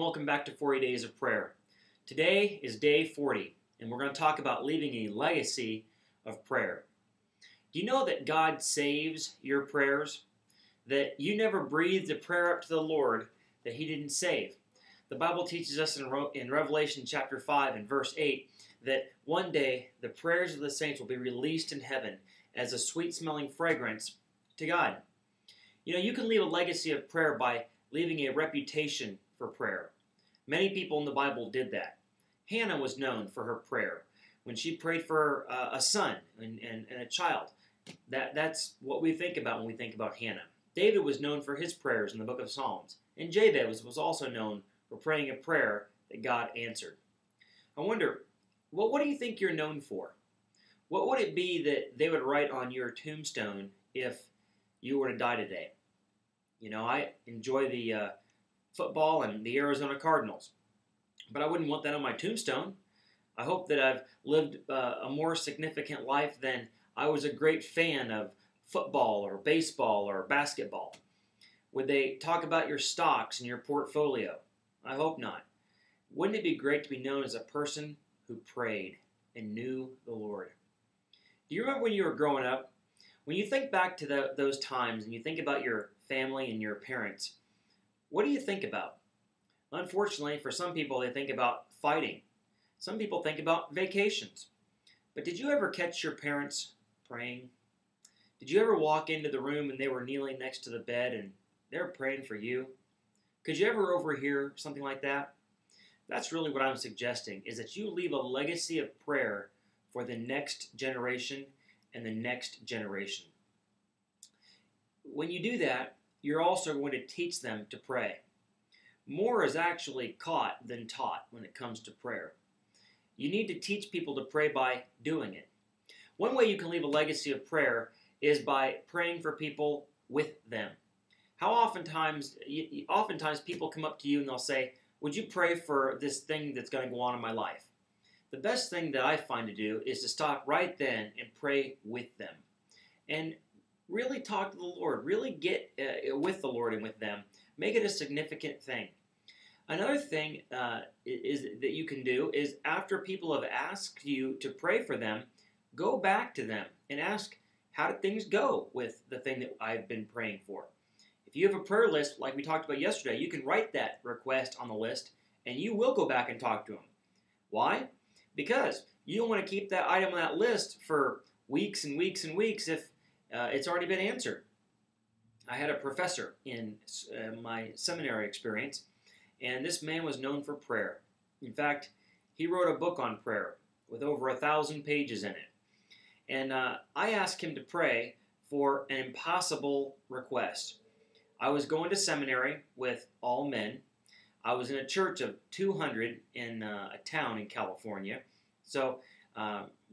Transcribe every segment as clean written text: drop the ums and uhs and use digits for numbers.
welcome back to 40 Days of Prayer. Today is day 40, and we're going to talk about leaving a legacy of prayer. Do you know that God saves your prayers? That you never breathed a prayer up to the Lord that He didn't save. The Bible teaches us in Revelation chapter 5 and verse 8 that one day the prayers of the saints will be released in heaven as a sweet-smelling fragrance to God. You know, you can leave a legacy of prayer by leaving a reputation for prayer. Many people in the Bible did that. Hannah was known for her prayer. When she prayed for a son and a child, that's what we think about when we think about Hannah. David was known for his prayers in the book of Psalms. And Jabez was also known for praying a prayer that God answered. I wonder, what do you think you're known for? What would it be that they would write on your tombstone if you were to die today? You know, I enjoy the football and the Arizona Cardinals, but I wouldn't want that on my tombstone. I hope that I've lived a more significant life than I was a great fan of football or baseball or basketball. Would they talk about your stocks and your portfolio? I hope not. Wouldn't it be great to be known as a person who prayed and knew the Lord? Do you remember when you were growing up? When you think back to those times and you think about your family and your parents, what do you think about? Unfortunately, for some people, they think about fighting. Some people think about vacations. But did you ever catch your parents praying? Did you ever walk into the room and they were kneeling next to the bed and they were praying for you? Could you ever overhear something like that? That's really what I'm suggesting, is that you leave a legacy of prayer for the next generation and the next generation. When you do that, you're also going to teach them to pray. More is actually caught than taught when it comes to prayer. You need to teach people to pray by doing it. One way you can leave a legacy of prayer is by praying for people with them. How oftentimes people come up to you and they'll say, "Would you pray for this thing that's going to go on in my life?" The best thing that I find to do is to stop right then and pray with them. And really talk to the Lord. Really get with the Lord and with them. Make it a significant thing. Another thing that you can do is, after people have asked you to pray for them, go back to them and ask, how did things go with the thing that I've been praying for? If you have a prayer list like we talked about yesterday, you can write that request on the list and you will go back and talk to them. Why? Because you don't want to keep that item on that list for weeks and weeks and weeks if it's already been answered. I had a professor in my seminary experience, and this man was known for prayer. In fact, he wrote a book on prayer with over 1,000 pages in it. And I asked him to pray for an impossible request. I was going to seminary with all men. I was in a church of 200 in a town in California. So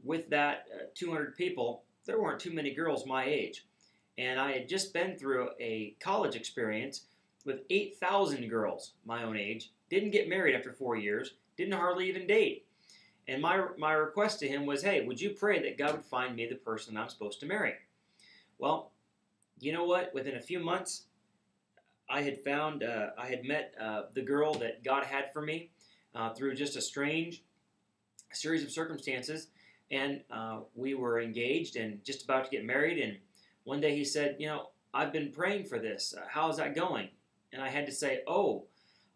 with that 200 people, there weren't too many girls my age. And I had just been through a college experience with 8,000 girls my own age, didn't get married after 4 years, didn't hardly even date. And my request to him was, hey, would you pray that God would find me the person I'm supposed to marry? Well, you know what? Within a few months, I had met the girl that God had for me through just a strange series of circumstances. And we were engaged and just about to get married. And one day he said, you know, I've been praying for this. How's that going? And I had to say, oh,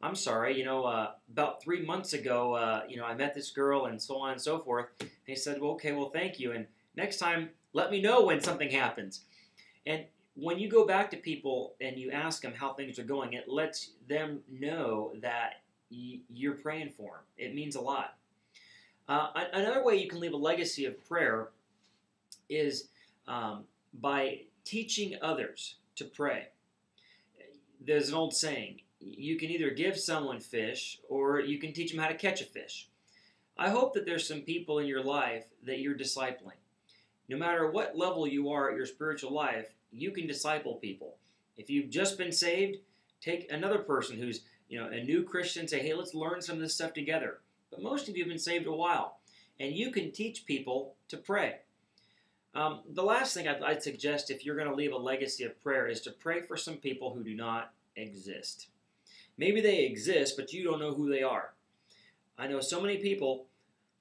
I'm sorry. You know, about 3 months ago, I met this girl and so on and so forth. And he said, well, okay, well, thank you. And next time, let me know when something happens. And when you go back to people and you ask them how things are going, it lets them know that you're praying for them. It means a lot. Another way you can leave a legacy of prayer is by teaching others to pray. There's an old saying, you can either give someone fish or you can teach them how to catch a fish. I hope that there's some people in your life that you're discipling. No matter what level you are at your spiritual life, you can disciple people. If you've just been saved, take another person who's a new Christian, say, hey, let's learn some of this stuff together. But most of you have been saved a while, and you can teach people to pray. The last thing I'd suggest if you're going to leave a legacy of prayer is to pray for some people who do not exist. Maybe they exist, but you don't know who they are. I know so many people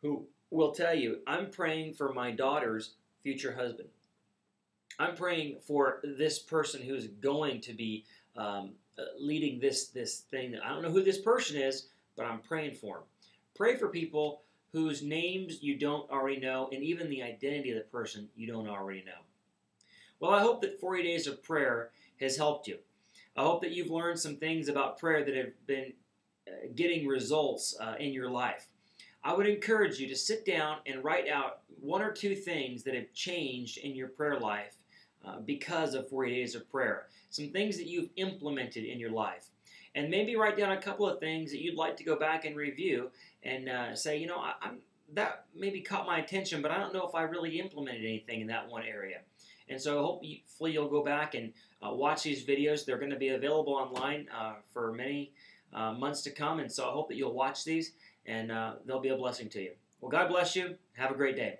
who will tell you, I'm praying for my daughter's future husband. I'm praying for this person who's going to be leading this thing. I don't know who this person is, but I'm praying for him. Pray for people whose names you don't already know, and even the identity of the person you don't already know. Well, I hope that 40 Days of Prayer has helped you. I hope that you've learned some things about prayer that have been getting results in your life. I would encourage you to sit down and write out 1 or 2 things that have changed in your prayer life because of 40 Days of Prayer. Some things that you've implemented in your life. And maybe write down a couple of things that you'd like to go back and review and say, you know, that maybe caught my attention, but I don't know if I really implemented anything in that one area. And so hopefully you'll go back and watch these videos. They're going to be available online for many months to come. And so I hope that you'll watch these and they'll be a blessing to you. Well, God bless you. Have a great day.